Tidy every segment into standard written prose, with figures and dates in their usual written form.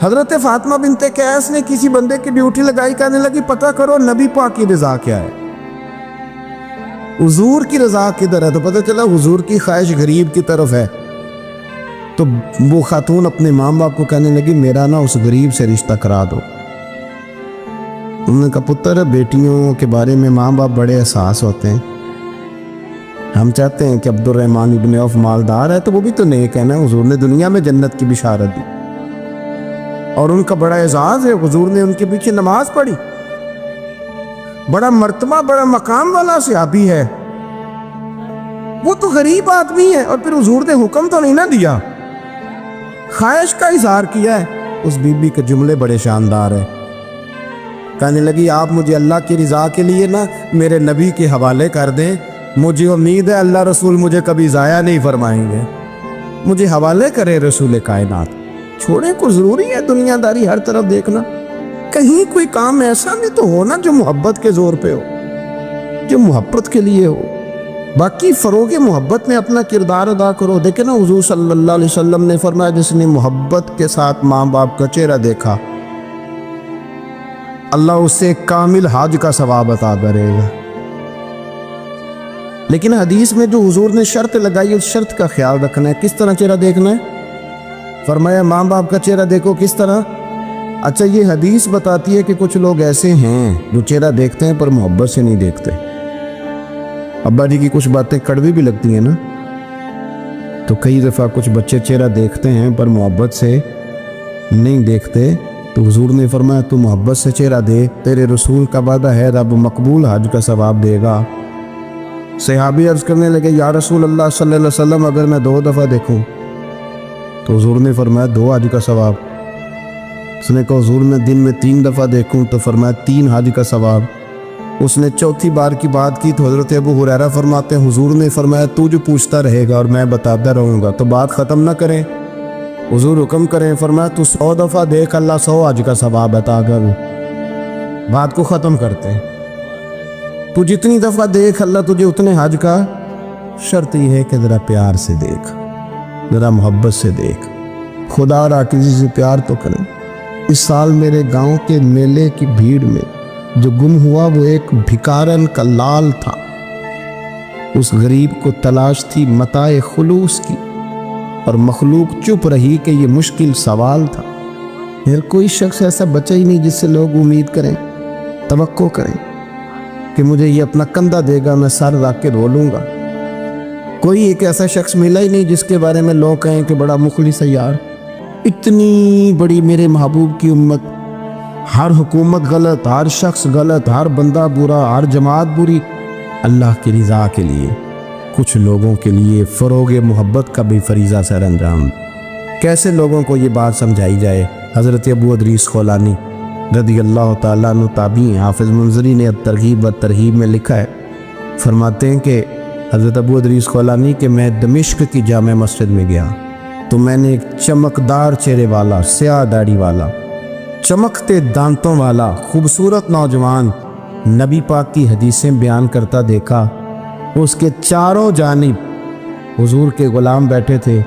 حضرت فاطمہ بنت قیس نے کسی بندے کی ڈیوٹی لگائی، کہنے لگی پتہ کرو نبی پاک کی رضا کیا ہے، حضور کی رضا کدھر ہے؟ تو پتہ چلا حضور کی خواہش غریب کی طرف ہے۔ تو وہ خاتون اپنے ماں باپ کو کہنے لگی میرا نا اس غریب سے رشتہ کرا دو۔ انہوں نے کہا پتر بیٹیوں کے بارے میں ماں باپ بڑے احساس ہوتے ہیں، ہم چاہتے ہیں کہ عبد الرحمن ابن عوف مالدار ہے تو وہ بھی تو نیک ہے نا، حضور نے دنیا میں جنت کی بشارت دی اور ان کا بڑا اعزاز ہے، حضور نے ان کے پیچھے نماز پڑھی، بڑا مرتبہ بڑا مقام والا صحابی ہے، وہ تو غریب آدمی ہے، اور پھر حضور نے حکم تو نہیں نہ دیا، خواہش کا اظہار کیا ہے۔ اس بی بی کے جملے بڑے شاندار ہیں، کہنے لگی آپ مجھے اللہ کی رضا کے لیے نا میرے نبی کے حوالے کر دیں، مجھے امید ہے اللہ رسول مجھے کبھی ضائع نہیں فرمائیں گے، مجھے حوالے کرے رسول کائنات۔ چھوڑیں کو ضروری ہے دنیا داری ہر طرف دیکھنا، کہیں کوئی کام ایسا بھی تو ہو نا جو محبت کے زور پہ ہو، جو محبت کے لیے ہو، باقی فروغ محبت میں اپنا کردار ادا کرو۔ دیکھیں نا حضور صلی اللہ علیہ وسلم نے فرمایا جس نے محبت کے ساتھ ماں باپ کا چہرہ دیکھا اللہ اسے کامل حج کا ثواب عطا کرے گا۔ لیکن حدیث میں جو حضور نے شرط لگائی اس شرط کا خیال رکھنا ہے، کس طرح چہرہ دیکھنا ہے؟ فرمایا ماں باپ کا چہرہ دیکھو، کس طرح؟ اچھا یہ حدیث بتاتی ہے کہ کچھ لوگ ایسے ہیں جو چہرہ دیکھتے ہیں پر محبت سے نہیں دیکھتے۔ ابا جی کی کچھ باتیں کڑوی بھی لگتی ہیں نا، تو کئی دفعہ کچھ بچے چہرہ دیکھتے ہیں پر محبت سے نہیں دیکھتے، تو حضور نے فرمایا تو محبت سے چہرہ دے، تیرے رسول کا وعدہ ہے رب مقبول حج کا ثواب دے گا۔ صحابی عرض کرنے لگے یا رسول اللہ صلی اللہ علیہ وسلم اگر میں 2 دفعہ دیکھوں؟ تو حضور نے فرمایا 2 حج کا ثواب۔ اس نے کہا حضور میں دن میں 3 دفعہ دیکھوں؟ تو فرمایا 3 حج کا ثواب۔ اس نے چوتھی بار کی بات کی تو حضرت ابو ہریرہ فرماتے ہیں حضور نے فرمایا تو جو پوچھتا رہے گا اور میں بتاتا رہوں گا تو بات ختم نہ کریں، حضور حکم کریں، فرمایا تو 100 دفعہ دیکھ اللہ 100 حج کا ثواب عطا کر، بات کو ختم کرتے ہیں۔ تو جتنی دفعہ دیکھ اللہ تجھے اتنے حج کا، شرط یہ ہے کہ ذرا پیار سے دیکھ، ذرا محبت سے دیکھ، خدا را کسی سے پیار تو کریں۔ اس سال میرے گاؤں کے میلے کی بھیڑ میں جو گم ہوا وہ ایک بھکارن کا لال تھا، اس غریب کو تلاش تھی متاع خلوص کی، اور مخلوق چپ رہی کہ یہ مشکل سوال تھا۔ پھر کوئی شخص ایسا بچا ہی نہیں جس سے لوگ امید کریں، توقع کریں کہ مجھے یہ اپنا کندھا دے گا میں سر رکھ کے رو لوں گا۔ کوئی ایک ایسا شخص ملا ہی نہیں جس کے بارے میں لوگ کہیں کہ بڑا مخلص ہے یار، اتنی بڑی میرے محبوب کی امت، ہر حکومت غلط، ہر شخص غلط، ہر بندہ برا، ہر جماعت بری، اللہ کی رضا کے لیے کچھ لوگوں کے لیے فروغ محبت کا بھی فریضہ سر انجام۔ کیسے لوگوں کو یہ بات سمجھائی جائے؟ حضرت ابو ادریس خولانی رضی اللہ تعالیٰ عنہ تابعی، حافظ منذری نے الترغیب والترہیب میں لکھا ہے، فرماتے ہیں کہ حضرت ابو ادریس خولانی کہ میں دمشق کی جامع مسجد میں گیا تو میں نے ایک چمکدار چہرے والا، سیاہ داڑھی والا، چمکتے دانتوں والا خوبصورت نوجوان نبی پاک کی حدیثیں بیان کرتا دیکھا۔ اس کے چاروں جانب حضور کے غلام بیٹھے تھے۔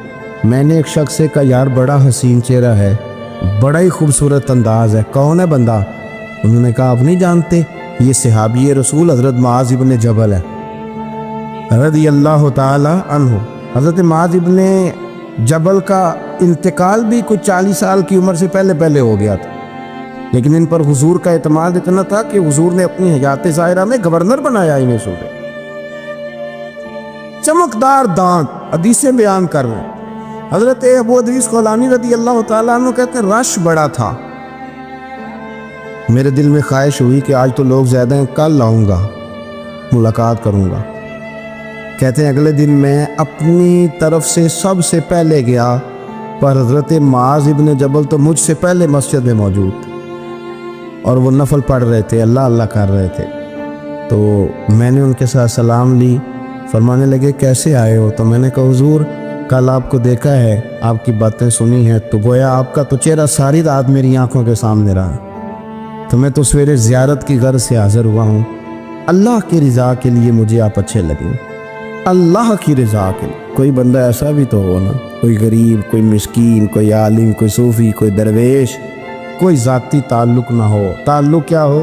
میں نے ایک شخص سے کہا یار بڑا حسین چہرہ ہے، بڑا ہی خوبصورت انداز ہے، کون ہے بندہ؟ انہوں نے کہا آپ نہیں جانتے، یہ صحابی رسول حضرت معاذ ابن جبل ہے رضی اللہ تعالی عنہ۔ حضرت معاذ ابن جبل کا انتقال بھی کچھ 40 سال کی عمر سے پہلے ہو گیا تھا، لیکن ان پر حضور کا اعتماد اتنا تھا کہ حضور نے اپنی حیات ظاہرہ میں گورنر بنایا انہیں صوبے۔ چمکدار دانت، حدیثیں بیان کر رہے ہیں۔ حضرت ابو ادریس خولانی رضی اللہ تعالیٰ عنہ کہتے ہیں رش بڑا تھا، میرے دل میں خواہش ہوئی کہ آج تو لوگ زیادہ ہیں، کل آؤں گا ملاقات کروں گا۔ کہتے ہیں اگلے دن میں اپنی طرف سے سب سے پہلے گیا، پر حضرت معاذ ابن جبل تو مجھ سے پہلے مسجد میں موجود تھے اور وہ نفل پڑھ رہے تھے، اللہ اللہ کر رہے تھے۔ تو میں نے ان کے ساتھ سلام لی، فرمانے لگے کیسے آئے ہو؟ تو میں نے کہا حضور کل آپ کو دیکھا ہے، آپ کی باتیں سنی ہیں، تو گویا آپ کا تو چہرہ ساری رات میری آنکھوں کے سامنے رہا، تو میں تو سویرے زیارت کی غرض سے حاضر ہوا ہوں۔ اللہ کی رضا کے لیے مجھے آپ اچھے لگیں، اللہ کی رضا کے لیے۔ कोई बंदा ऐसा भी तो हो ना, कोई गरीब, कोई मिस्कीन, कोई आलिम, कोई सूफी, कोई दरवेश, कोई ज़ाती ताल्लुक ना हो, ताल्लुक क्या हो,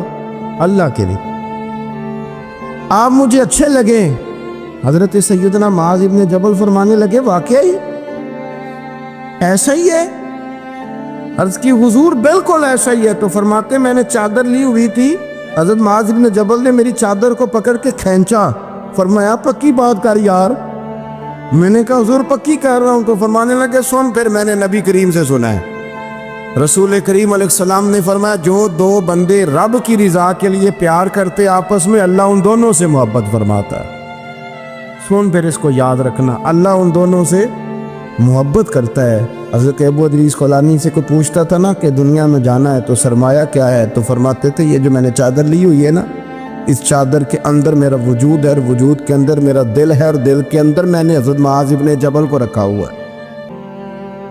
अल्लाह के लिए। आप मुझे अच्छे लगे। हजरत सैयदना मुआज़ इब्न जबल फरमाने लगे, वाकई ऐसा ही है? अर्ज की हुजूर बिल्कुल ऐसा ही है। तो फरमाते मैंने चादर ली हुई थी, हजरत मुआज़ इब्न जबल ने मेरी चादर को पकड़ के खींचा, फरमाया पक्की बात कर यार। मैंने कहा हुजूर पक्की कर रहा हूं। तो फरमाने लगे सुन। फिर मैंने नबी करीम से सुना है, रसूल करीम अलैहिस्सलाम ने फरमाया जो दो बंदे रब की रिजा के लिए प्यार करते आपस में, अल्लाह उन दोनों से मोहब्बत फरमाता है। सुन फिर इसको याद रखना, अल्लाह उन दोनों से मोहब्बत करता है। हज़रत अबू इदरीस खौलानी से कोई पूछता था ना कि दुनिया में जाना है तो सरमाया क्या है, तो फरमाते थे ये जो मैंने चादर ली हुई है ना, इस चादर के अंदर मेरा वजूद है और वजूद के अंदर मेरा दिल है और दिल के अंदर मैंने हज़रत मुआज़ इब्न जबल को रखा हुआ है।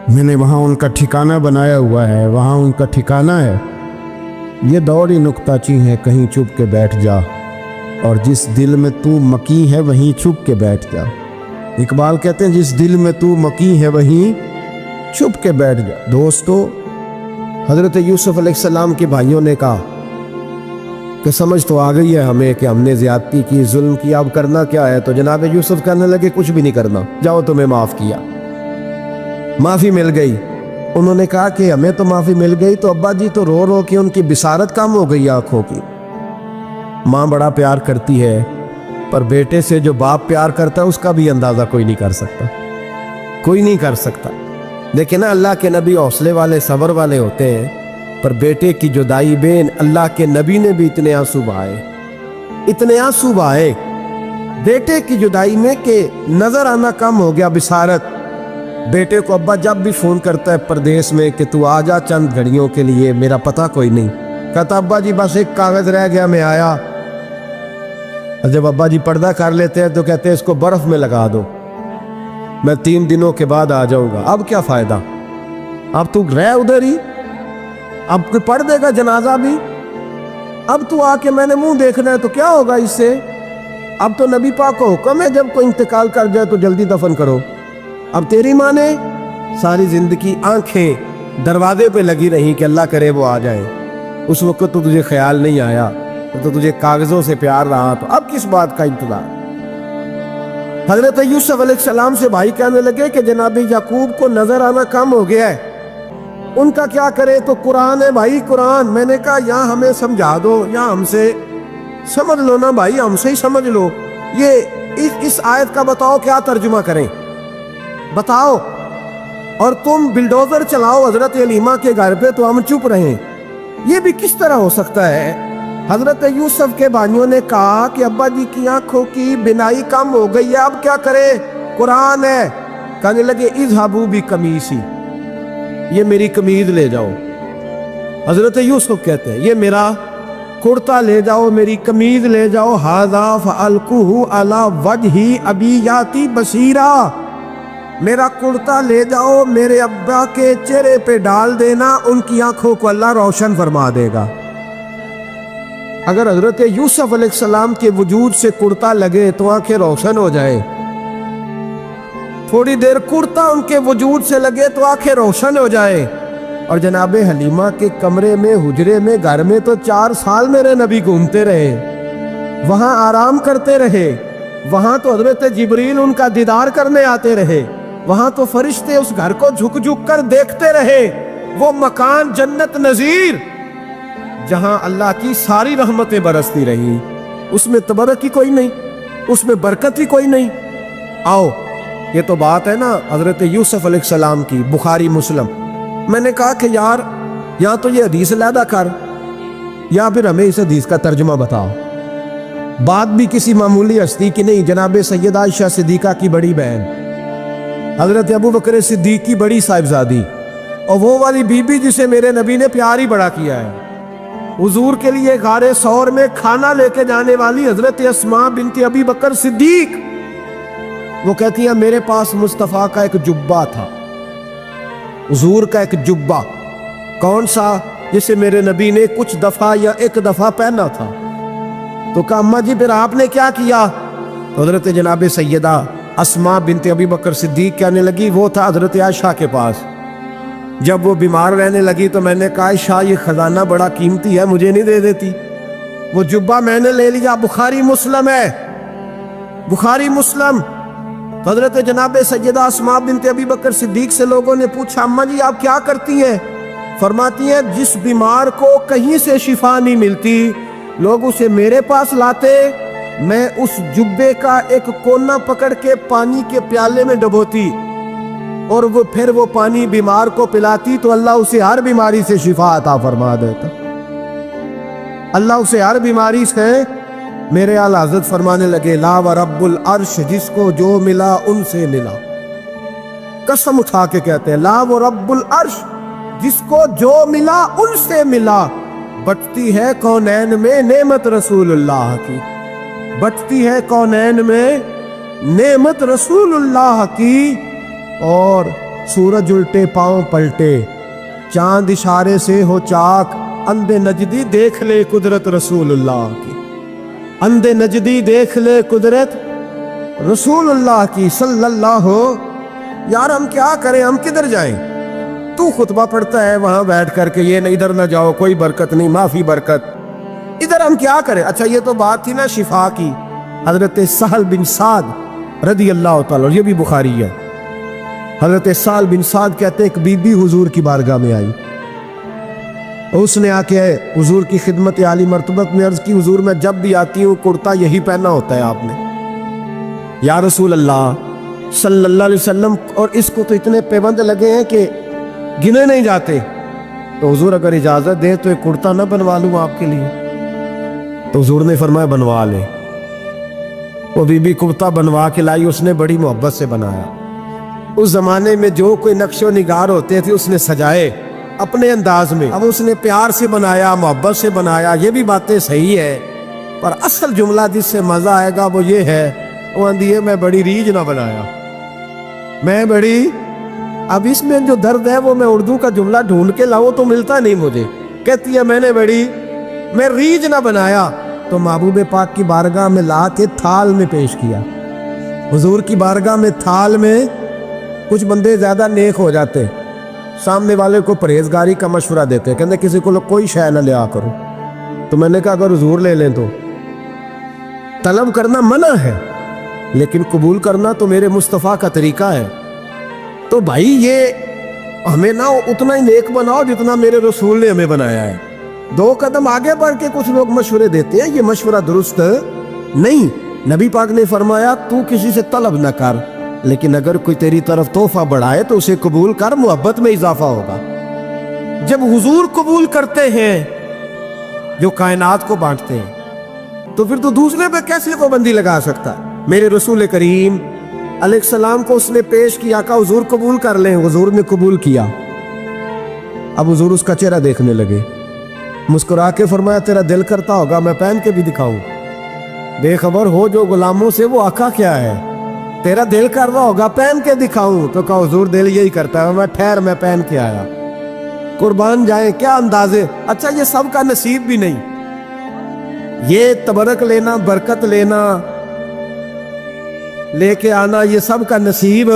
मैंने वहाँ उनका ठिकाना बनाया हुआ है, वहाँ उनका ठिकाना है। ये दौड़ ही नुक्ताची है, कहीं चुप के बैठ जा, और जिस दिल में तू मकी है वहीं छुप के बैठ जा। इकबाल कहते हैं जिस दिल में तू मकी है वहीं छुप के बैठ जा। दोस्तों, हज़रत यूसुफ अलैहिस्सलाम के भाइयों ने कहा कि समझ तो आ गई है हमें कि हमने ज़्यादती की, जुल्म किया, अब करना क्या है। तो जनाब यूसुफ कहने लगे कुछ भी नहीं करना, जाओ तुम्हें माफ़ किया, माफ़ी मिल गई। उन्होंने कहा कि हमें तो माफ़ी मिल गई, तो अब्बा जी तो रो रो के उनकी बिसारत कम हो गई आँखों की। माँ बड़ा प्यार करती है, पर बेटे से जो बाप प्यार करता है उसका भी अंदाज़ा कोई नहीं कर सकता, कोई नहीं कर सकता। देखिए ना, अल्लाह के नबी हौसले वाले, सब्र वाले होते हैं, पर बेटे की जुदाई बेन अल्लाह के नबी ने भी इतने आंसू बहाए, इतने आंसू बहाए बेटे की जुदाई में कि नजर आना कम हो गया, बिसारत। बेटे को अब्बा जब भी फोन करता है परदेश में कि तू आ जा चंद घड़ियों के लिए, मेरा पता कोई नहीं, कहता अब्बा जी बस एक कागज रह गया, मैं आया। और जब अब्बा जी पर्दा कर लेते हैं तो कहते हैं इसको बर्फ में लगा दो, मैं 3 दिनों के बाद आ जाऊंगा। अब क्या फायदा, अब तू रह उधर ही, अब कोई पढ़ देगा जनाजा भी, अब तू आके मैंने मुंह देखना है तो क्या होगा इससे। अब तो नबी पाक को हुक्म है जब कोई इंतकाल कर जाए तो जल्दी दफन करो। अब तेरी माँ ने सारी जिंदगी आंखें दरवाजे पे लगी रही कि अल्लाह करे वो आ जाए, उस वक्त तो तुझे ख्याल नहीं आया, तो तुझे कागजों से प्यार रहा, तो अब किस बात का इंतजार। हजरत यूसुफ अलैहिस्सलाम से भाई कहने लगे कि जनाब याकूब को नजर आना कम हो गया है, उनका क्या करे। तो कुरान है भाई, कुरान। मैंने कहा यहाँ हमें समझा दो, यहाँ हमसे समझ लो ना भाई, हमसे ही समझ लो। ये इस आयत का बताओ क्या तर्जुमा करें, बताओ। और तुम बिल्डोजर चलाओ हजरत हलीमा के घर पे तो हम चुप रहे, ये भी किस तरह हो सकता है। हजरत यूसुफ के भाइयों ने कहा कि अब्बा जी की आंखों की बिनाई कम हो गई है, अब क्या करे, कुरान है। कहने लगे इज़हाबू भी कमीसी, ये मेरी कमीज ले जाओ। हजरत यूसुफ कहते हैं ये मेरा कुर्ता ले जाओ, मेरी कमीज ले जाओ। हाजा फअलकुहु अला वजही अबी याती बसीरा, मेरा कुर्ता ले जाओ, मेरे अब्बा के चेहरे पे डाल देना, उनकी आंखों को अल्लाह रोशन फरमा देगा। अगर हजरत यूसुफ अलैहिस्सलाम के वजूद से कुर्ता लगे तो आंखें रोशन हो जाए, थोड़ी देर कुर्ता उनके वजूद से लगे तो आंखें रोशन हो जाए। और जनाब हलीमा के कमरे में, हुजरे में, घर में तो 4 साल मेरे नबी घूमते रहे, वहां आराम करते रहे, वहां तो हजरत जिब्रील उनका दीदार करने आते रहे, वहां तो फरिश्ते उस घर को झुक झुक कर देखते रहे। वो मकान जन्नत नजीर जहां अल्लाह की सारी रहमतें बरसती रही, उसमें तबरक ही कोई नहीं, उसमें बरकत ही कोई नहीं। आओ, ये तो बात है ना हजरत यूसुफ अलैहिस्सलाम की, बुखारी मुस्लिम। मैंने कहा कि यार या तो ये हदीस अलहदा कर, या फिर हमें इस हदीस का तर्जुमा बताओ। बात भी किसी मामूली हस्ती की नहीं, जनाब सैयदा आयशा सिद्दीका की बड़ी बहन, हजरत अबू बकर सिद्दीक की बड़ी साहिबजादी, और वो वाली बीबी जिसे मेरे नबी ने प्यार ही बड़ा किया है। हुजूर के लिए गारे सौर में खाना लेके जाने वाली हजरत अस्मा बिनती अबी बकर सिद्दीक, वो कहती है मेरे पास मुस्तफ़ा का एक जुब्बा था, हुजूर का एक जुब्बा। कौन सा? जिसे मेरे नबी ने कुछ दफा या एक दफा पहना था। तो कहा अम्मा जी फिर आपने क्या किया? तो हजरत जनाब सैयदा अस्मा बिनत अबी बकर सिद्दीक के आने लगी, वो था हजरत आयशा के पास। जब वो बीमार रहने लगी तो मैंने कहा आयशा ये खजाना बड़ा कीमती है, मुझे नहीं दे देती? वो जुब्बा मैंने ले लिया, बुखारी मुस्लिम है, बुखारी मुस्लिम। हजरत जनाब सैयदा अस्मा बिनत अबी बकर सिद्दीक से लोगों ने पूछा अम्मा जी आप क्या करती हैं? फरमाती हैं जिस बीमार को कहीं से शिफा नहीं मिलती लोग उसे मेरे पास लाते, मैं उस जुब्बे का एक कोना पकड़ के पानी के प्याले में डुबोती और वो फिर वो पानी बीमार को पिलाती तो अल्लाह उसे हर बीमारी से शिफा अता फरमा देता। अल्लाह उसे हर बीमारी से। मेरे आला हज़रत फरमाने लगे ला व रब्बुल अर्श, जिसको जो मिला उनसे मिला। कसम उठा के कहते हैं ला व रब्बुल अर्श, जिसको जो मिला उनसे मिला। बटती है कौनैन में नेमत रसूलुल्लाह की, बटती है कौनैन में नेमत रसूलुल्लाह की। और सूरज उल्टे पांव पलटे, चांद इशारे से हो चाक, अंधे नजदी देख ले कुदरत रसूलुल्लाह की, अंधे नजदी देख ले कुदरत रसूलुल्लाह की सल्लल्लाहु। यार हम क्या करें, हम किधर जाएं? तू खुतबा पढ़ता है वहां बैठ करके ये न इधर ना जाओ, कोई बरकत नहीं, माफी बरकत, इधर हम क्या करें? अच्छा ये तो बात थी ना शिफा की। हजरत सहल बिन साद रदी अल्लाह तआला, ये भी बुखारी है। हजरत सहल बिन साद कहते एक बीबी हुजूर की बारगाह में आई, उसने आके हुजूर की खिदमत आली मर्तबत में अर्ज की हुजूर मैं जब भी आती हूँ कुर्ता यही पहना होता है आपने। या रसूल अल्लाह सल्लल्लाहु अलैहि वसल्लम, और इसको तो इतने पाबंद लगे हैं कि गिने नहीं जाते, तो हुजूर अगर इजाजत दे तो एक कुर्ता ना बनवा लूँ आपके लिए? तो हुजूर ने फरमाया बनवा ले। वो बीबी कुर्ता बनवा के लाई, उसने बड़ी मोहब्बत से बनाया। उस जमाने में जो कोई नक्शो निगार होते थे उसने सजाए अपने अंदाज में, अब उसने प्यार से बनाया, मोहब्बत से बनाया, ये भी बातें सही है। पर असल जुमला जिससे मजा आएगा वो ये है, वो आंधी है मैं बड़ी रीझ ना बनाया, मैं बड़ी। अब इसमें जो दर्द है वो मैं उर्दू का जुमला ढूंढ के लाऊं तो मिलता नहीं मुझे। कहती है मैंने बड़ी, मैं रीझ ना बनाया। तो महबूब पाक की बारगाह में ला के थाल में पेश किया। हुजूर की बारगाह में थाल में कुछ बंदे ज्यादा नेक हो जाते, सामने वाले को परहेजगारी का मशवरा देते, कहते किसी को कोई शय ना लिया करो। तो मैंने कहा अगर हुजूर ले लें तो तलब करना मना है, लेकिन कबूल करना तो मेरे मुस्तफ़ा का तरीका है। तो भाई ये हमें ना उतना ही नेक बनाओ जितना मेरे रसूल ने हमें बनाया है। दो कदम आगे बढ़ के कुछ लोग मशवरे देते हैं, ये मशवरा दुरुस्त नहीं। नबी पाक ने फरमाया तू किसी से तलब न कर, लेकिन अगर कोई तेरी तरफ तोहफा बढ़ाए तो उसे कबूल कर, मोहब्बत में इजाफा होगा। जब हुजूर कबूल करते हैं जो कायनात को बांटते हैं, तो फिर तो दूसरे पे कैसे पाबंदी लगा सकता है? मेरे रसूल करीम अलैहिस्सलाम को उसने पेश किया, कहा हुजूर कबूल कर लें। हुजूर ने कबूल किया। अब हुजूर उसका चेहरा देखने लगे, मुस्कुरा के फरमाया तेरा दिल करता होगा मैं पहन के भी दिखाऊं? बेखबर हो जो गुलामों से वो आका क्या है, तेरा दिल कर रहा होगा पहन के दिखाऊं? तो कहा हुजूर दिल यही करता है, मैं ठहर मैं पहन के आया। कुर्बान जाए क्या अंदाजे। अच्छा ये सब का नसीब भी नहीं, ये तबरक लेना, बरकत लेना, लेके आना, ये सब का नसीब।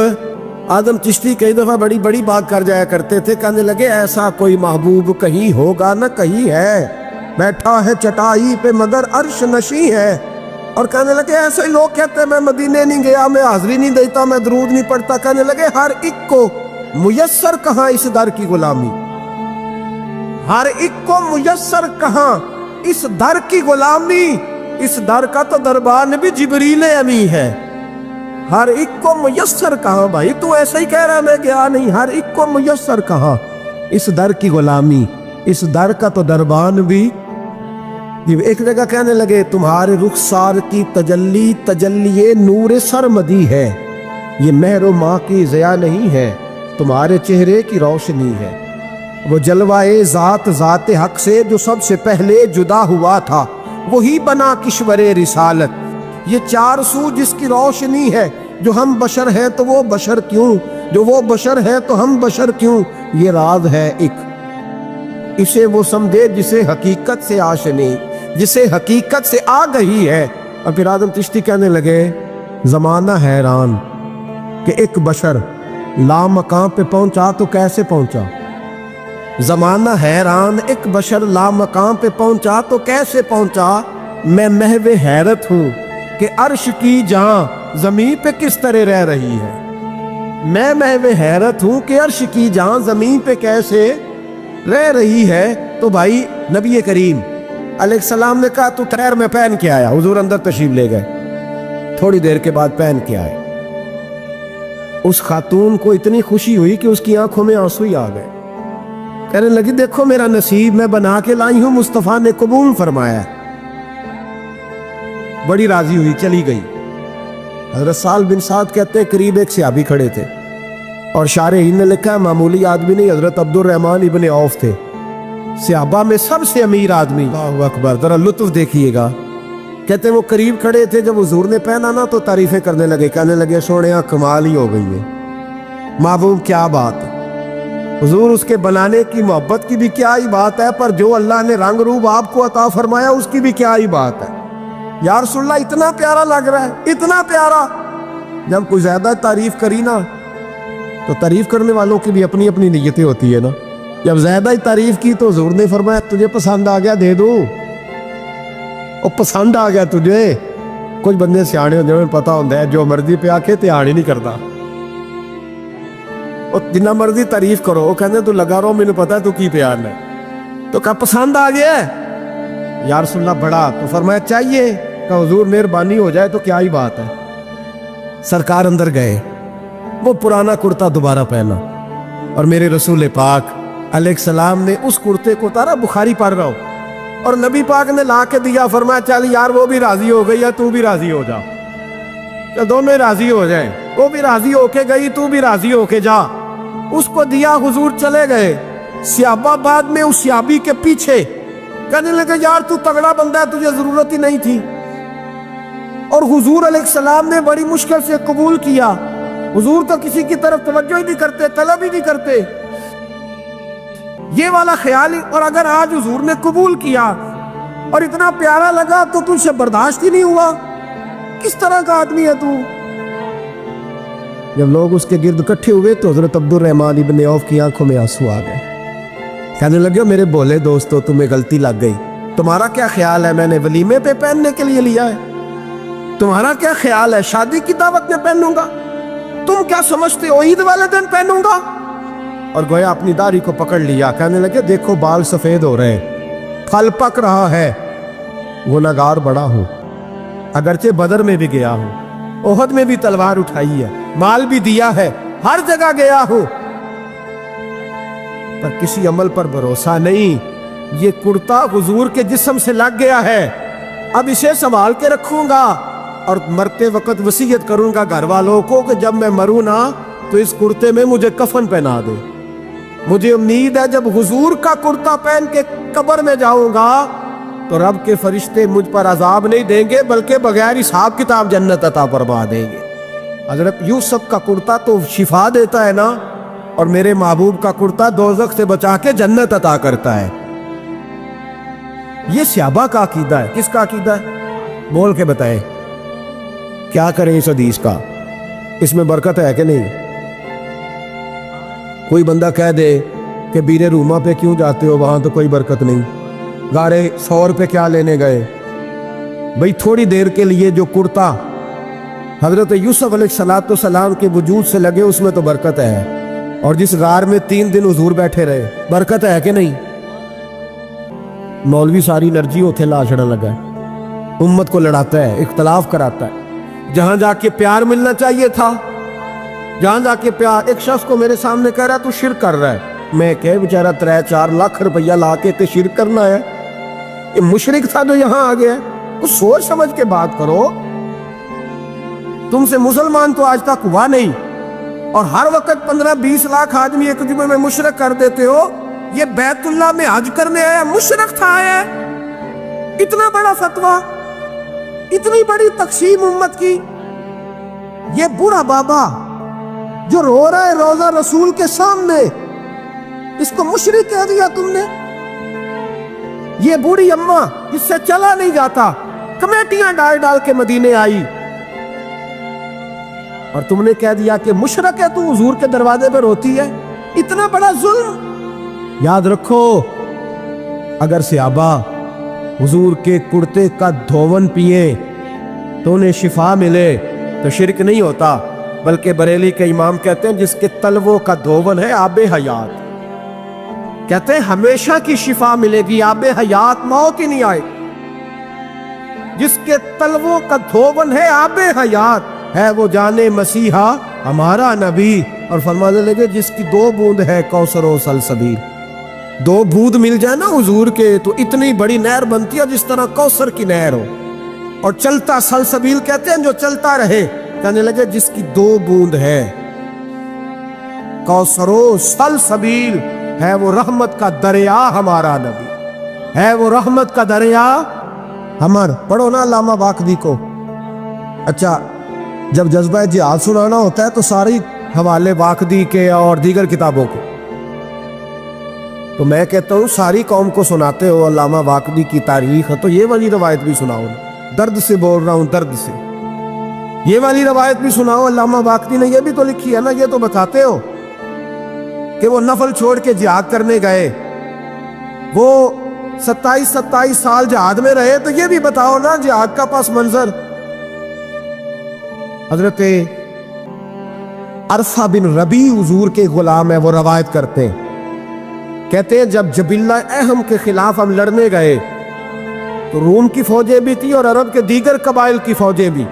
आदम चिश्ती कई दफा बड़ी बड़ी बात कर जाया करते थे, कहने लगे ऐसा कोई महबूब कहीं होगा न कहीं है, बैठा है चटाई पे मगर अर्श नशी है। और कहने लगे ऐसे ही लोग कहते हैं मैं मदीने नहीं गया, मैं हाजिरी नहीं देता, मैं दरूद नहीं पढ़ता। कहने लगे हर एक को मुयस्सर कहाँ इस दर की गुलामी, हर एक को मुयस्सर कहाँ इस दर की गुलामी। इस दर का तो दरबार भी जिबरील अमी है। हर एक को मुयस्सर कहाँ, भाई तू ऐसा ही कह रहा मैं गया नहीं, हर एक को मुयस्सर कहाँ इस दर की गुलामी। इस दर का तो दरबान भी। एक जगह कहने लगे तुम्हारे रुखसार की तजल्ली तजल्ली नूर सरमदी है, ये महरो माँ की ज़िया नहीं है, तुम्हारे चेहरे की रोशनी है। वो जलवाए ज़ात ज़ाते हक से जो सबसे पहले जुदा हुआ था, वही बना किश्वरे रिसालत। ये चार सू जिसकी रोशनी है, जो हम बशर हैं तो वो बशर क्यों, जो वो बशर है तो हम बशर क्यों, ये राज है एक। इसे वो समझे जिसे हकीकत से आशनी, जिसे हकीकत से आ गई है। और फिर आदम चिश्ती कहने लगे जमाना हैरान, کہ ایک بشر لامقام پہ پہنچا تو کیسے پہنچا؟ زمانہ حیران، ایک بشر لامقام پہ پہنچا تو کیسے پہنچا؟ میں محو حیرت ہوں کہ عرش کی جان زمین پہ کس طرح رہ رہی ہے۔ میں محو حیرت ہوں کہ عرش کی جان زمین پہ کیسے رہ رہی ہے۔ تو بھائی نبی کریم علیہ السلام نے کہا تو ٹھہر میں پہن کے آیا۔ حضور اندر تشریف لے گئے، تھوڑی دیر کے بعد پہن کے آئے۔ اس خاتون کو اتنی خوشی ہوئی کہ اس کی آنکھوں میں آنسو ہی آ گئے، کہنے لگی دیکھو میرا نصیب، میں بنا کے لائی ہوں، مصطفیٰ نے قبول فرمایا ہے۔ بڑی راضی ہوئی، چلی گئی۔ حضرت سہل بن سعد کہتے ہیں قریب ایک صحابی کھڑے تھے، اور شارحین نے لکھا ہے معمولی آدمی نہیں، حضرت عبد الرحمن ابن عوف تھے، صحابہ میں سب سے امیر آدمی۔ اللہ اکبر، ذرا لطف دیکھیے گا۔ کہتے ہیں وہ قریب کھڑے تھے، جب حضور نے پہنا نا تو تعریفیں کرنے لگے، کہنے لگے سونیا کمال ہی ہو گئی ہے، محبوب کیا بات ہے۔ حضور اس کے بنانے کی محبت کی بھی کیا ہی بات ہے، پر جو اللہ نے رنگ روپ آپ کو عطا فرمایا اس کی بھی کیا ہی بات ہے۔ یا رسول اللہ اتنا پیارا لگ رہا ہے، اتنا پیارا۔ جب کوئی زیادہ تعریف کری نا تو تعریف کرنے والوں کی بھی اپنی اپنی نیتیں ہوتی ہے نا۔ جب زیادہ ہی تعریف کی تو حضور نے فرمایا تجھے پسند آ گیا دے دوں، اور پسند آ گیا تجھے۔ کچھ بندے سیانے ہوتے ہیں، پتا ہوتا ہے جو مرضی پہ آ کے دھیان ہی نہیں کرتا، اور جنہ مرضی تعریف کرو وہ کہتے تو لگا رہو مجھے پتا ہے تو کی پیار ہے۔ تو کہا پسند آ گیا ہے یا رسول اللہ بڑا، تو فرمایا چاہیے، کہ حضور مہربانی ہو جائے تو کیا ہی بات ہے۔ سرکار اندر گئے، وہ پرانا کرتا دوبارہ پہنا، اور میرے رسول پاک علیہ السلام نے اس کرتے کو اتارا، بخاری پڑھ رہا ہوں، اور نبی پاک نے لا کے دیا، فرمایا چل یار وہ بھی راضی ہو گئی ہے تو بھی راضی ہو جا، تو دونوں راضی ہو جائیں، وہ بھی راضی ہو کے گئی تو بھی راضی ہو کے جا۔ اس کو دیا، حضور چلے گئے۔ صحابہ بعد میں اس صحابی کے پیچھے کہنے لگے یار تو تگڑا بندہ ہے، تجھے ضرورت ہی نہیں تھی، اور حضور علیہ السلام نے بڑی مشکل سے قبول کیا۔ حضور تو کسی کی طرف توجہ ہی نہیں کرتے، طلب ہی نہیں کرتے، یہ والا خیال ہی۔ اور اگر آج حضور نے قبول کیا اور اتنا پیارا لگا تو تجھ سے برداشت ہی نہیں ہوا، کس طرح کا آدمی ہے تو؟ جب لوگ اس کے گرد اکٹھے ہوئے تو حضرت عبد الرحمن ابن عوف کی آنکھوں میں آنسو آ گئے، کہنے لگے میرے بولے دوستو تمہیں غلطی لگ گئی، تمہارا کیا خیال ہے میں نے ولیمے پہ پہننے کے لیے لیا ہے؟ تمہارا کیا خیال ہے شادی کی دعوت میں پہنوں گا؟ تم کیا سمجھتے ہو عید والے دن پہنوں گا؟ اور گویا اپنی داڑھی کو پکڑ لیا، کہنے لگے دیکھو بال سفید ہو رہے ہیں، پھل پک رہا ہے، گنہگار بڑا ہوں، اگرچہ بدر میں بھی گیا ہوں، احد میں بھی تلوار اٹھائی ہے، مال بھی دیا ہے، ہر جگہ گیا ہوں، پر کسی عمل پر بھروسہ نہیں۔ یہ کرتا حضور کے جسم سے لگ گیا ہے، اب اسے سنبھال کے رکھوں گا، اور مرتے وقت وصیت کروں گا گھر والوں کو کہ جب میں مروں نا تو اس کرتے میں مجھے کفن پہنا دے۔ مجھے امید ہے جب حضور کا کرتا پہن کے قبر میں جاؤں گا تو رب کے فرشتے مجھ پر عذاب نہیں دیں گے، بلکہ بغیر حساب کتاب جنت عطا فرما دیں گے۔ حضرت یوسف کا کرتا تو شفا دیتا ہے نا، اور میرے محبوب کا کرتا دوزخ سے بچا کے جنت عطا کرتا ہے۔ یہ صحابہ کا عقیدہ ہے۔ کس کا عقیدہ ہے؟ بول کے بتائیں، کیا کریں اس حدیث کا؟ اس میں برکت ہے کہ نہیں؟ کوئی بندہ کہہ دے کہ بیرے روما پہ کیوں جاتے ہو، وہاں تو کوئی برکت نہیں، گارے 100 روپے کیا لینے گئے؟ بھئی تھوڑی دیر کے لیے جو کرتا حضرت یوسف علیہ السلام کے وجود سے لگے اس میں تو برکت ہے، اور جس غار میں 3 دن حضور بیٹھے رہے برکت ہے کہ نہیں؟ مولوی ساری انرجی ہوتے لا چھڑا لگا ہے، امت کو لڑاتا ہے، اختلاف کراتا ہے۔ جہاں جا کے پیار ملنا چاہیے تھا، جہاں جا کے پیار، ایک شخص کو میرے سامنے کہہ رہا ہے تو شرک کر رہا ہے، میں کہ بیچارہ 3-4 لاکھ روپیہ لا کے تے شرک کرنا ہے؟ یہ مشرک تھا جو یہاں آ گیا ہے، کچھ سوچ سمجھ کے بات کرو۔ تم سے مسلمان تو آج تک ہوا نہیں، اور ہر وقت 15-20 لاکھ آدمی ایک جمعے میں مشرک کر دیتے ہو۔ یہ بیت اللہ میں حج کرنے آیا مشرک تھا، آیا اتنا بڑا فتویٰ، اتنی بڑی تقسیم امت کی۔ یہ بوڑھا بابا جو رو رہا ہے روزہ رسول کے سامنے، اس کو مشرک کہہ دیا تم نے۔ یہ بوڑھی اماں جس سے چلا نہیں جاتا، کمیٹیاں ڈال ڈال کے مدینے آئی، और तुमने कह दिया कि मुशरक है, तू हुजूर के दरवाजे पर रोती है, इतना बड़ा जुल्म। याद रखो, अगर सहाबा हुजूर के कुर्ते का धोवन पिए तो उन्हें शिफा मिले तो शिरक नहीं होता, बल्कि बरेली के इमाम कहते हैं जिसके तलवों का धोवन है आबे हयात, कहते हैं हमेशा की शिफा मिलेगी, आबे हयात, मौत ही नहीं आए। जिसके तलवों का धोवन है आबे हयात है, वो जाने मसीहा हमारा नबी। और फरमाने लगे जिसकी 2 बूंद है कौसर और सलसबील, 2 बूंद मिल जाए ना हुजूर के तो इतनी बड़ी नहर बनती है जिस तरह कौसर की नहर हो। और चलता सलसबील कहते हैं जो चलता रहे। कहने लगे जिसकी 2 बूंद है कौसरो सलसबील है, वो रहमत का दरिया हमारा नबी है, वो रहमत का दरिया हमर। पढ़ो ना अल्लामा वाकदी को। अच्छा, जब जज्बा जिहाद सुनाना होता है तो सारी हवाले वाकदी के और दीगर किताबों के, तो मैं कहता हूँ सारी कौम को सुनाते हो अल्लामा वाकदी की तारीख है, तो ये वाली रवायत भी सुनाओ। दर्द से बोल रहा हूँ, दर्द से ये वाली रवायत भी सुनाओ। अल्लामा वाकदी ने ये भी तो लिखी है ना, ये तो बताते हो कि वो नफल छोड़ के जिहाद करने गए, वो 27 साल जिहाद में रहे, तो ये भी बताओ ना जिहाद का पास मंजर। हजरत अरफा बिन रबी हुजूर के गुलाम है, वो रवायत करते हैं, कहते हैं जब जबिल्ला अहम के खिलाफ हम लड़ने गए तो रूम की फौजें भी थी और अरब के दीगर कबाइल की फौजें भी।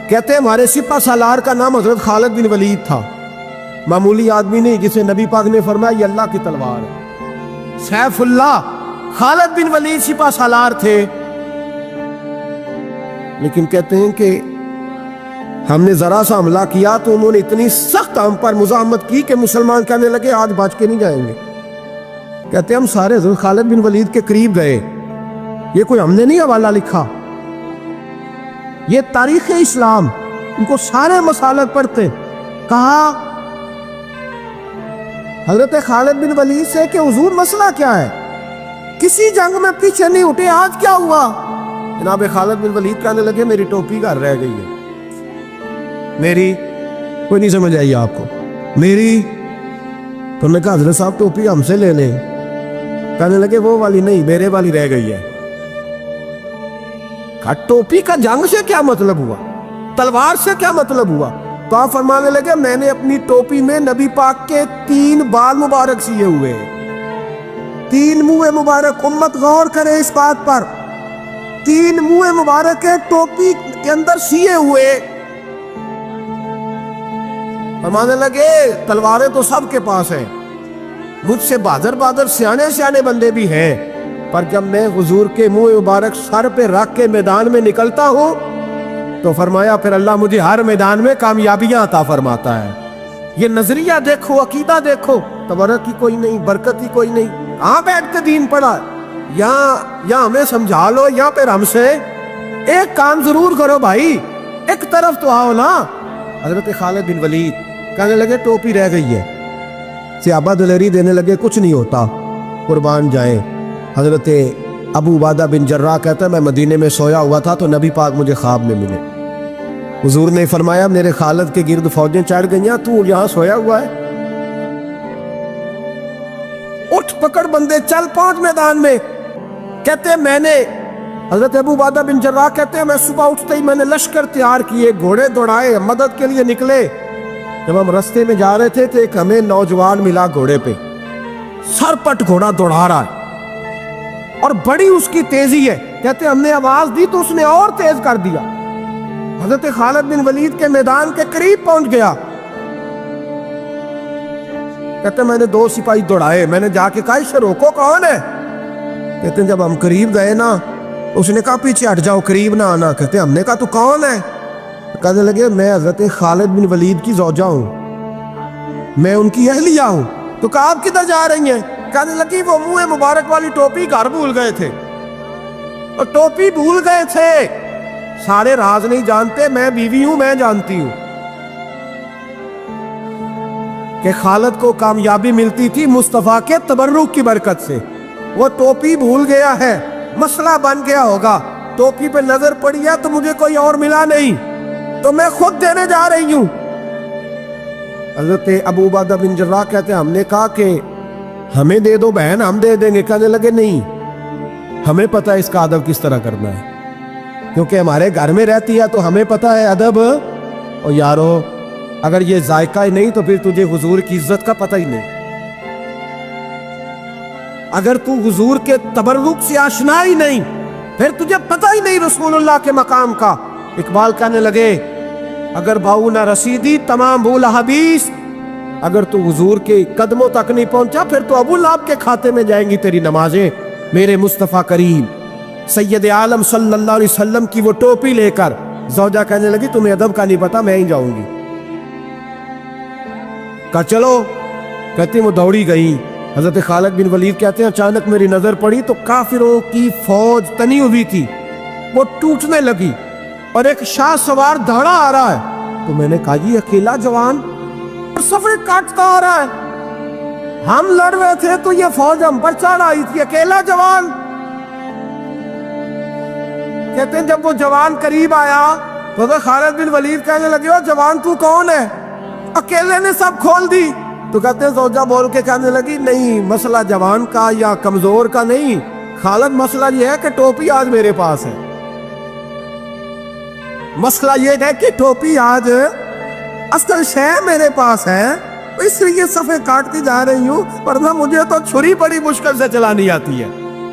कहते हैं हमारे सिपा सालार का नाम हजरत खालिद बिन वलीद था, मामूली आदमी नहीं जिसे नबी पाक ने फरमाया ये अल्लाह की तलवार है। सैफुल्लाह खालिद बिन वलीद सिपा सालार थे, लेकिन कहते हैं कि हमने जरा सा हमला किया तो उन्होंने इतनी सख्त हम पर मुजाहमत की कि मुसलमान कहने लगे आज बच के नहीं जाएंगे। कहते हैं हम सारे हज़रत खालिद बिन वलीद के करीब गए, ये कोई हमने नहीं हवाला लिखा, ये तारीख इस्लाम, इनको सारे मसालत पढ़ते। कहा हजरत खालिद बिन वलीद से कि हुजूर मसला क्या है, किसी जंग में पीछे नहीं उठे, आज क्या हुआ। जनाब खालिद बिन वलीद कहने लगे मेरी टोपी घर रह गई है। मेरी कोई नहीं समझ आई आपको, मेरी तो उन्होंने कहा हजरत साहब टोपी हमसे ले लें। कहने लगे वो वाली नहीं, मेरे वाली रह गई है। कहा टोपी का जंग से क्या मतलब हुआ, तलवार से क्या मतलब हुआ। तो आप फरमाने लगे मैंने अपनी टोपी में नबी पाक के 3 बाल मुबारक सिए हुए हैं, 3 मुंह मुबारक। उम्मत गौर करे इस बात पर, 3 मुंह मुबारक है टोपी के अंदर सिए हुए। फरमाने लगे तलवारें तो सबके पास हैं, मुझसे बहादुर सियाने सियाने बंदे भी हैं, पर जब मैं हुजूर के मुंह मुबारक सर पे रख के मैदान में निकलता हूं तो फरमाया फिर अल्लाह मुझे हर मैदान में कामयाबियां अता फरमाता है। ये नजरिया देखो, अकीदा देखो, तबरक की कोई नहीं, बरकत की कोई नहीं। कहां बैठ के दीन पढ़ा, या हमें समझा लो या फिर हमसे एक काम जरूर करो भाई, एक तरफ तो आओ ना। हजरत खालिद बिन वलीद कहने लगे टोपी रह गई है। सहाबा दिलेरी देने लगे कुछ नहीं होता, कुर्बान जाए। हजरत अबू उबादा बिन जर्राह कहता है मैं मदीने में सोया हुआ था तो नबी पाक मुझे ख्वाब में मिले। हुजूर ने फरमाया मेरे खालिद के गिर्द फौजें चढ़ गई, तू यहां सोया हुआ है, उठ पकड़ बंदे चल पहुंच मैदान में। कहते मैंने हजरत अबू उबादा बिन जर्राह कहते हैं मैं सुबह उठते ही मैंने लश्कर तैयार किए, घोड़े दौड़ाए, मदद के लिए निकले। जब हम रास्ते में जा रहे थे तो एक हमें नौजवान मिला घोड़े पे, सरपट घोड़ा दौड़ा रहा है और बड़ी उसकी तेजी है। कहते हमने आवाज दी तो उसने और तेज कर दिया, हजरत खालिद बिन वलीद के मैदान के करीब पहुंच गया। कहते मैंने 2 सिपाही दौड़ाए, मैंने जाके कहा इसे रोको, कौन है। कहते जब हम करीब गए ना उसने कहा पीछे हट जाओ, करीब ना आना। कहते हमने कहा तू कौन है। कहने लगे मैं हजरत खालिद बिन वलीद की ज़ौजा हूं, मैं उनकी अहलिया हूं। तो कहा आप किधर जा रही हैं। कहने लगी वो मुंह मुबारक वाली टोपी घर भूल गए थे, और टोपी भूल गए थे। सारे राज नहीं जानते, मैं बीवी हूं, मैं जानती हूं कि खालिद को कामयाबी मिलती थी मुस्तफा के तबर्रुक की बरकत से। वो टोपी भूल गया है, मसला बन गया होगा, टोपी पे नजर पड़ी है तो मुझे कोई और मिला नहीं, تو میں خود دینے جا رہی ہوں۔ حضرت ابو عبیدہ بن جراح کہتے ہیں ہم نے کہا کہ ہمیں دے دو بہن، ہم دے دیں گے۔ کہنے لگے نہیں، ہمیں پتہ ہے اس کا ادب کس طرح کرنا ہے، کیونکہ ہمارے گھر میں رہتی ہے تو ہمیں پتہ ہے ادب۔ اور یارو اگر یہ ذائقہ ہی نہیں تو پھر تجھے حضور کی عزت کا پتہ ہی نہیں۔ اگر تو حضور کے تبرک سے آشنا ہی نہیں، پھر تجھے پتہ ہی نہیں رسول اللہ کے مقام کا۔ اقبال کہنے لگے اگر بھاؤ نہ رسیدی تمام بھول حدیث، اگر تو حضور کے قدموں تک نہیں پہنچا پھر تو ابو لہب کے کھاتے میں جائیں گی تیری نمازیں۔ میرے مصطفیٰ کریم سید عالم صلی اللہ علیہ وسلم کی وہ ٹوپی لے کر زوجہ کہنے لگی تمہیں ادب کا نہیں پتا، میں ہی جاؤں گی۔ کہا چلو، کہتی وہ دوڑی گئی۔ حضرت خالد بن ولید کہتے ہیں اچانک میری نظر پڑی تو کافروں کی فوج تنی ہوئی تھی، وہ ٹوٹنے لگی اور ایک شاہ سوار دھاڑا آ رہا ہے۔ تو میں نے کہا یہ اکیلا جوان صفے کاٹتا آ رہا ہے، ہم لڑ رہے تھے تو یہ فوج ہم پر چڑھ آئی تھی، اکیلا جوان۔ کہتے ہیں جب وہ جوان قریب آیا تو حضرت خالد بن ولید کہنے لگے او جوان تو کون ہے، اکیلے نے سب کھول دی؟ تو کہتے ہیں زوجہ بول کے کہنے لگی نہیں، مسئلہ جوان کا یا کمزور کا نہیں خالد، مسئلہ یہ ہے کہ ٹوپی آج میرے پاس ہے، مسئلہ یہ ہے کہ ٹوپی آج اصل شے میرے پاس ہے، اس لیے صفے کاٹتی جا رہی ہوں، ورنہ مجھے تو چھری بڑی مشکل سے چلانی آتی ہے۔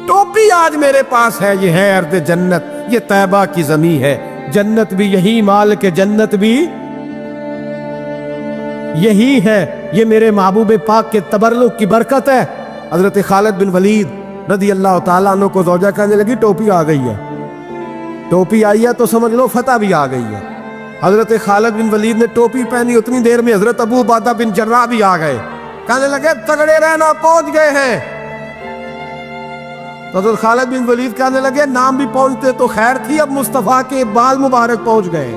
ٹوپی آج میرے پاس ہے، یہ ہے ارض جنت، یہ طیبہ کی زمین ہے، جنت بھی یہی، مال کے جنت بھی یہی ہے، یہ میرے محبوب پاک کے تبرک کی برکت ہے۔ حضرت خالد بن ولید رضی اللہ تعالیٰ عنہ کو زوجہ کہنے لگی ٹوپی آ گئی ہے، ٹوپی آئی ہے تو سمجھ لو فتح بھی آ گئی ہے۔ حضرت خالد بن ولید نے ٹوپی پہنی، اتنی دیر میں حضرت ابو عبیدہ بن جراح بھی آ گئے، کہنے لگے تگڑے رہنا، پہنچ گئے ہیں۔ تو حضرت خالد بن ولید کہنے لگے نام بھی پہنچتے تو خیر تھی، اب مصطفیٰ کے بال مبارک پہنچ گئے۔